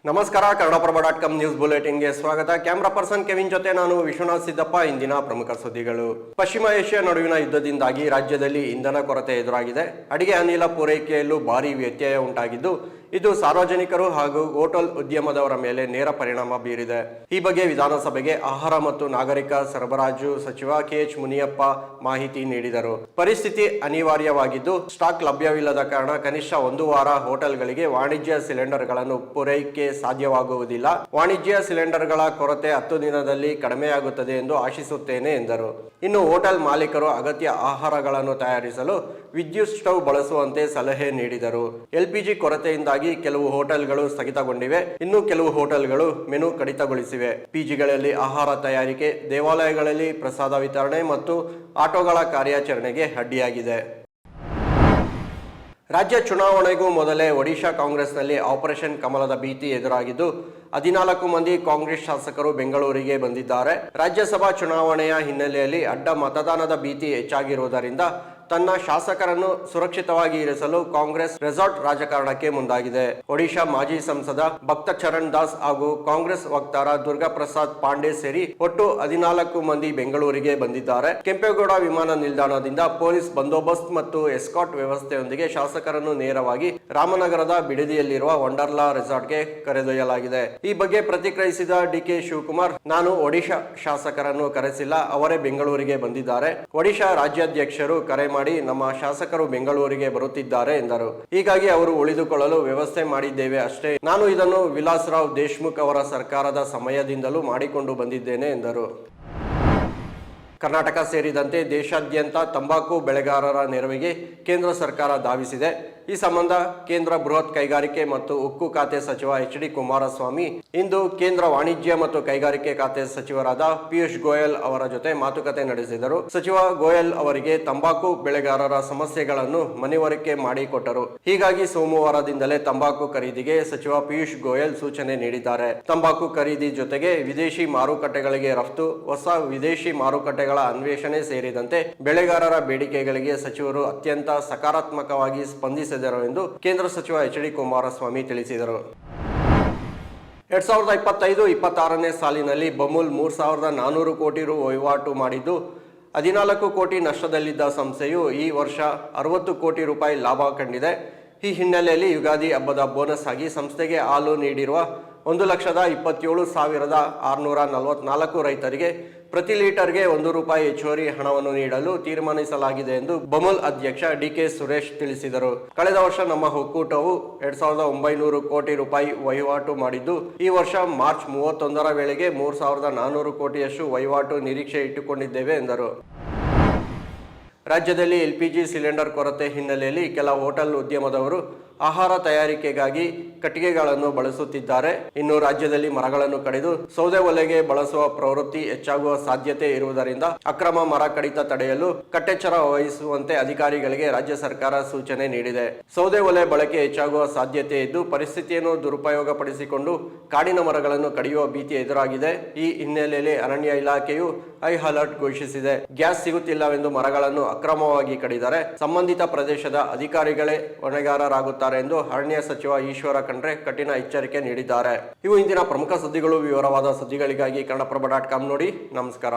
ನಮಸ್ಕಾರ. ಕನ್ನಡಪ್ರಭ.com ನ್ಯೂಸ್ ಬುಲೆಟಿನ್ಗೆ ಸ್ವಾಗತ. Camera person Kevin ಜೊತೆ ನಾನು ವಿಶ್ವನಾಥ್ ಸಿದ್ದಪ್ಪ. ಇಂದಿನ ಪ್ರಮುಖ ಸುದ್ದಿಗಳು. ಪಶ್ಚಿಮ ಏಷ್ಯಾ ನಡುವಿನ ಯುದ್ಧದಿಂದಾಗಿ ರಾಜ್ಯದಲ್ಲಿ ಇಂಧನ ಕೊರತೆ ಎದುರಾಗಿದೆ. ಅಡಿಗೆ ಅನಿಲ ಪೂರೈಕೆಯಲ್ಲೂ ಭಾರೀ ವ್ಯತ್ಯಯ ಉಂಟಾಗಿದ್ದು, ಇದು ಸಾರ್ವಜನಿಕರು ಹಾಗೂ ಹೋಟೆಲ್ ಉದ್ಯಮದವರ ಮೇಲೆ ನೇರ ಪರಿಣಾಮ ಬೀರಿದೆ. ಈ ಬಗ್ಗೆ ವಿಧಾನಸಭೆಗೆ ಆಹಾರ ಮತ್ತು ನಾಗರಿಕ ಸರಬರಾಜು ಸಚಿವ KH ಮುನಿಯಪ್ಪ ಮಾಹಿತಿ ನೀಡಿದರು. ಪರಿಸ್ಥಿತಿ ಅನಿವಾರ್ಯವಾಗಿದ್ದು, ಸ್ಟಾಕ್ ಲಭ್ಯವಿಲ್ಲದ ಕಾರಣ ಕನಿಷ್ಠ 1 ವಾರ ಹೋಟೆಲ್ಗಳಿಗೆ ವಾಣಿಜ್ಯ ಸಿಲಿಂಡರ್ಗಳನ್ನು ಪೂರೈಕೆ ಸಾಧ್ಯವಾಗುವುದಿಲ್ಲ. ವಾಣಿಜ್ಯ ಸಿಲಿಂಡರ್ಗಳ ಕೊರತೆ 10 ದಿನದಲ್ಲಿ ಕಡಿಮೆಯಾಗುತ್ತದೆ ಎಂದು ಆಶಿಸುತ್ತೇನೆ ಎಂದರು. ಇನ್ನು ಹೋಟೆಲ್ ಮಾಲೀಕರು ಅಗತ್ಯ ಆಹಾರಗಳನ್ನು ತಯಾರಿಸಲು ವಿದ್ಯುತ್ ಸ್ಟವ್ ಬಳಸುವಂತೆ ಸಲಹೆ ನೀಡಿದರು. LPG ಕೊರತೆಯಿಂದಾಗಿ ಕೆಲವು ಹೋಟೆಲ್ಗಳು ಸ್ಥಗಿತಗೊಂಡಿವೆ. ಇನ್ನು ಕೆಲವು ಹೋಟೆಲ್ಗಳು ಮೆನು ಕಡಿತಗೊಳಿಸಿವೆ. ಪಿಜಿಗಳಲ್ಲಿ ಆಹಾರ ತಯಾರಿಕೆ, ದೇವಾಲಯಗಳಲ್ಲಿ ಪ್ರಸಾದ ವಿತರಣೆ ಮತ್ತು ಆಟೋಗಳ ಕಾರ್ಯಾಚರಣೆಗೆ ಅಡ್ಡಿಯಾಗಿದೆ. ರಾಜ್ಯ ಚುನಾವಣೆಗೂ ಮೊದಲೇ ಒಡಿಶಾ ಕಾಂಗ್ರೆಸ್ನಲ್ಲಿ ಆಪರೇಷನ್ ಕಮಲದ ಭೀತಿ ಎದುರಾಗಿದ್ದು, 14 ಮಂದಿ ಕಾಂಗ್ರೆಸ್ ಶಾಸಕರು ಬೆಂಗಳೂರಿಗೆ ಬಂದಿದ್ದಾರೆ. ರಾಜ್ಯಸಭಾ ಚುನಾವಣೆಯ ಹಿನ್ನೆಲೆಯಲ್ಲಿ ಅಡ್ಡ ಮತದಾನದ ಭೀತಿ ಹೆಚ್ಚಾಗಿರುವುದರಿಂದ ತನ್ನ ಶಾಸಕರನ್ನು ಸುರಕ್ಷಿತವಾಗಿ ಇರಿಸಲು ಕಾಂಗ್ರೆಸ್ ರೆಸಾರ್ಟ್ ರಾಜಕಾರಣಕ್ಕೆ ಮುಂದಾಗಿದೆ. ಒಡಿಶಾ ಮಾಜಿ ಸಂಸದ ಭಕ್ತ ಚರಣ್ ದಾಸ್ ಹಾಗೂ ಕಾಂಗ್ರೆಸ್ ವಕ್ತಾರ ದುರ್ಗಾ ಪ್ರಸಾದ್ ಪಾಂಡೆ ಸೇರಿ ಒಟ್ಟು 14 ಮಂದಿ ಬೆಂಗಳೂರಿಗೆ ಬಂದಿದ್ದಾರೆ. ಕೆಂಪೇಗೌಡ ವಿಮಾನ ನಿಲ್ದಾಣದಿಂದ ಪೊಲೀಸ್ ಬಂದೋಬಸ್ತ್ ಮತ್ತು ಎಸ್ಕಾರ್ಟ್ ವ್ಯವಸ್ಥೆಯೊಂದಿಗೆ ಶಾಸಕರನ್ನು ನೇರವಾಗಿ ರಾಮನಗರದ ಬಿಡದಿಯಲ್ಲಿರುವ ವಂಡರ್ಲಾ ರೆಸಾರ್ಟ್ಗೆ ಕರೆದೊಯ್ಯಲಾಗಿದೆ. ಈ ಬಗ್ಗೆ ಪ್ರತಿಕ್ರಿಯಿಸಿದ DK ಶಿವಕುಮಾರ್, ನಾನು ಒಡಿಶಾ ಶಾಸಕರನ್ನು ಕರೆಸಿಲ್ಲ, ಅವರೇ ಬೆಂಗಳೂರಿಗೆ ಬಂದಿದ್ದಾರೆ. ಒಡಿಶಾ ರಾಜ್ಯಾಧ್ಯಕ್ಷರು ಕರೆ ಮಾಡಿ ನಮ್ಮ ಶಾಸಕರು ಬೆಂಗಳೂರಿಗೆ ಬರುತ್ತಿದ್ದಾರೆ ಎಂದರು. ಹೀಗಾಗಿ ಅವರು ಉಳಿದುಕೊಳ್ಳಲು ವ್ಯವಸ್ಥೆ ಮಾಡಿದ್ದೇವೆ ಅಷ್ಟೇ. ನಾನು ಇದನ್ನು ವಿಲಾಸರಾವ್ ದೇಶ್ಮುಖ್ ಅವರ ಸರ್ಕಾರದ ಸಮಯದಿಂದಲೂ ಮಾಡಿಕೊಂಡು ಬಂದಿದ್ದೇನೆ ಎಂದರು. ಕರ್ನಾಟಕ ಸೇರಿದಂತೆ ದೇಶಾದ್ಯಂತ ತಂಬಾಕು ಬೆಳೆಗಾರರ ನೆರವಿಗೆ ಕೇಂದ್ರ ಸರ್ಕಾರ ಧಾವಿಸಿದೆ. ಈ ಸಂಬಂಧ ಕೇಂದ್ರ ಬೃಹತ್ ಕೈಗಾರಿಕೆ ಮತ್ತು ಉಕ್ಕು ಖಾತೆ ಸಚಿವ HD ಕುಮಾರಸ್ವಾಮಿ ಇಂದು ಕೇಂದ್ರ ವಾಣಿಜ್ಯ ಮತ್ತು ಕೈಗಾರಿಕೆ ಖಾತೆ ಸಚಿವರಾದ ಪಿಯೂಷ್ ಗೋಯಲ್ ಅವರ ಜೊತೆ ಮಾತುಕತೆ ನಡೆಸಿದರು. ಸಚಿವ ಗೋಯಲ್ ಅವರಿಗೆ ತಂಬಾಕು ಬೆಳೆಗಾರರ ಸಮಸ್ಯೆಗಳನ್ನು ಮನವರಿಕೆ ಮಾಡಿಕೊಟ್ಟರು. ಹೀಗಾಗಿ ಸೋಮವಾರದಿಂದಲೇ ತಂಬಾಕು ಖರೀದಿಗೆ ಸಚಿವ ಪಿಯೂಷ್ ಗೋಯಲ್ ಸೂಚನೆ ನೀಡಿದ್ದಾರೆ. ತಂಬಾಕು ಖರೀದಿ ಜೊತೆಗೆ ವಿದೇಶಿ ಮಾರುಕಟ್ಟೆಗಳಿಗೆ ರಫ್ತು, ಹೊಸ ವಿದೇಶಿ ಮಾರುಕಟ್ಟೆಗಳ ಅನ್ವೇಷಣೆ ಸೇರಿದಂತೆ ಬೆಳೆಗಾರರ ಬೇಡಿಕೆಗಳಿಗೆ ಸಚಿವರು ಅತ್ಯಂತ ಸಕಾರಾತ್ಮಕವಾಗಿ ಸ್ಪಂದಿಸಿದರು ಎಂದು ಕೇಂದ್ರ ಸಚಿವ HD ಕುಮಾರಸ್ವಾಮಿ ತಿಳಿಸಿದರು. 2025-26ನೇ ಸಾಲಿನಲ್ಲಿ ಬಮೂಲ್ 3,400 ಕೋಟಿ ರು ವಹಿವಾಟು ಮಾಡಿದ್ದು, 14 ಕೋಟಿ ನಷ್ಟದಲ್ಲಿದ್ದ ಸಂಸ್ಥೆಯು ಈ ವರ್ಷ 60 ಕೋಟಿ ರೂಪಾಯಿ ಲಾಭ ಕಂಡಿದೆ. ಈ ಹಿನ್ನೆಲೆಯಲ್ಲಿ ಯುಗಾದಿ ಹಬ್ಬದ ಬೋನಸ್ ಆಗಿ ಸಂಸ್ಥೆಗೆ ಹಾಲು ನೀಡಿರುವ 1,27,644 ರೈತರಿಗೆ ಪ್ರತಿ ಲೀಟರ್ಗೆ ₹1 ಹೆಚ್ಚುವರಿ ಹಣವನ್ನು ನೀಡಲು ತೀರ್ಮಾನಿಸಲಾಗಿದೆ ಎಂದು ಬಮೂಲ್ ಅಧ್ಯಕ್ಷ DK ಸುರೇಶ್ ತಿಳಿಸಿದರು. ಕಳೆದ ವರ್ಷ ನಮ್ಮ ಒಕ್ಕೂಟವು 2,900 ಕೋಟಿ ರೂಪಾಯಿ ವಹಿವಾಟು ಮಾಡಿದ್ದು, ಈ ವರ್ಷ ಮಾರ್ಚ್ 31ರ ವೇಳೆಗೆ 3,400 ಕೋಟಿಯಷ್ಟು ವಹಿವಾಟು ನಿರೀಕ್ಷೆ ಇಟ್ಟುಕೊಂಡಿದ್ದೇವೆ ಎಂದರು. ರಾಜ್ಯದಲ್ಲಿ LPG ಸಿಲಿಂಡರ್ ಕೊರತೆ ಹಿನ್ನೆಲೆಯಲ್ಲಿ ಕೆಲ ಹೋಟೆಲ್ ಉದ್ಯಮದವರು ಆಹಾರ ತಯಾರಿಕೆಗಾಗಿ ಕಟ್ಟಿಗೆಗಳನ್ನು ಬಳಸುತ್ತಿದ್ದಾರೆ. ಇನ್ನು ರಾಜ್ಯದಲ್ಲಿ ಮರಗಳನ್ನು ಕಡಿದು ಸೌದೆ ಒಲೆಗೆ ಬಳಸುವ ಪ್ರವೃತ್ತಿ ಹೆಚ್ಚಾಗುವ ಸಾಧ್ಯತೆ ಇರುವುದರಿಂದ ಅಕ್ರಮ ಮರ ಕಡಿತ ತಡೆಯಲು ಕಟ್ಟೆಚ್ಚರ ವಹಿಸುವಂತೆ ಅಧಿಕಾರಿಗಳಿಗೆ ರಾಜ್ಯ ಸರ್ಕಾರ ಸೂಚನೆ ನೀಡಿದೆ. ಸೌದೆ ಒಲೆ ಬಳಕೆ ಹೆಚ್ಚಾಗುವ ಸಾಧ್ಯತೆ ಇದ್ದು, ಪರಿಸ್ಥಿತಿಯನ್ನು ದುರುಪಯೋಗಪಡಿಸಿಕೊಂಡು ಕಾಡಿನ ಮರಗಳನ್ನು ಕಡಿಯುವ ಭೀತಿ ಎದುರಾಗಿದೆ. ಈ ಹಿನ್ನೆಲೆಯಲ್ಲಿ ಅರಣ್ಯ ಇಲಾಖೆಯು ಹೈ ಅಲರ್ಟ್ ಘೋಷಿಸಿದೆ. ಗ್ಯಾಸ್ ಸಿಗುತ್ತಿಲ್ಲವೆಂದು ಮರಗಳನ್ನು ಅಕ್ರಮವಾಗಿ ಕಡಿದರೆ ಸಂಬಂಧಿತ ಪ್ರದೇಶದ ಅಧಿಕಾರಿಗಳೇ ಹೊಣೆಗಾರರಾಗುತ್ತಾರೆ ಎಂದು ಅರಣ್ಯ ಸಚಿವ ಈಶ್ವರ ಖಂಡ್ರೆ ಕಠಿಣ ಎಚ್ಚರಿಕೆ ನೀಡಿದ್ದಾರೆ. ಇವು ಇಂದಿನ ಪ್ರಮುಖ ಸುದ್ದಿಗಳು. ವಿವರವಾದ ಸುದ್ದಿಗಳಿಗಾಗಿ ಕನ್ನಡಪ್ರಭ.com ನೋಡಿ. ನಮಸ್ಕಾರ.